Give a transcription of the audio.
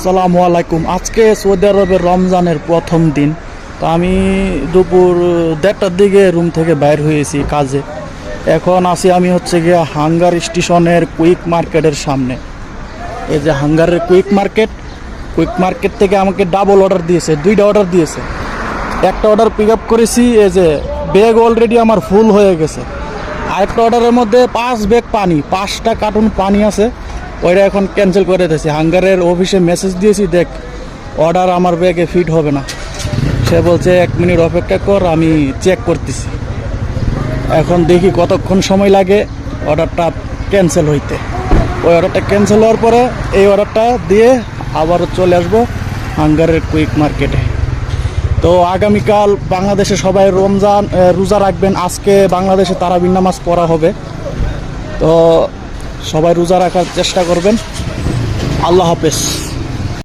আসসালামু আলাইকুম। আজকে সৌদি আরবের রমজানের প্রথম দিন। তো আমি দুপুর 1:30টার দিকে রুম থেকে বাইর হয়েছি কাজে। এখন আসি আমি হচ্ছে গিয়ে হাঙ্গার স্টেশনের কুইক মার্কেটের সামনে। এই যে হাঙ্গারের কুইক মার্কেট থেকে আমাকে ডাবল অর্ডার দিয়েছে, 2টা অর্ডার দিয়েছে। একটা অর্ডার পিক আপ করেছি, এই যে ব্যাগ অলরেডি আমার ফুল হয়ে গেছে। আরেকটা অর্ডারের মধ্যে 5 ব্যাগ পানি, 5টা কার্টুন পানি আছে, ওইটা এখন ক্যান্সেল করে দিয়েছি। হাঙ্গারের অফিসে মেসেজ দিয়েছি, দেখ অর্ডার আমার ব্যাগে ফিট হবে না। সে বলছে 1 মিনিট অপেক্ষা কর, আমি চেক করতেছি। এখন দেখি কতক্ষণ সময় লাগে অর্ডারটা ক্যান্সেল হইতে। ওই অর্ডারটা ক্যান্সেল হওয়ার পরে এই অর্ডারটা দিয়ে আবার চলে আসবো হাঙ্গারের কুইক মার্কেটে। তো আগামীকাল বাংলাদেশে সবাই রোজা রাখবেন। আজকে বাংলাদেশে তারাবির নামাজ পড়া হবে, তো সবাই রোজা রাখার চেষ্টা করবেন। আল্লাহ হাফেজ।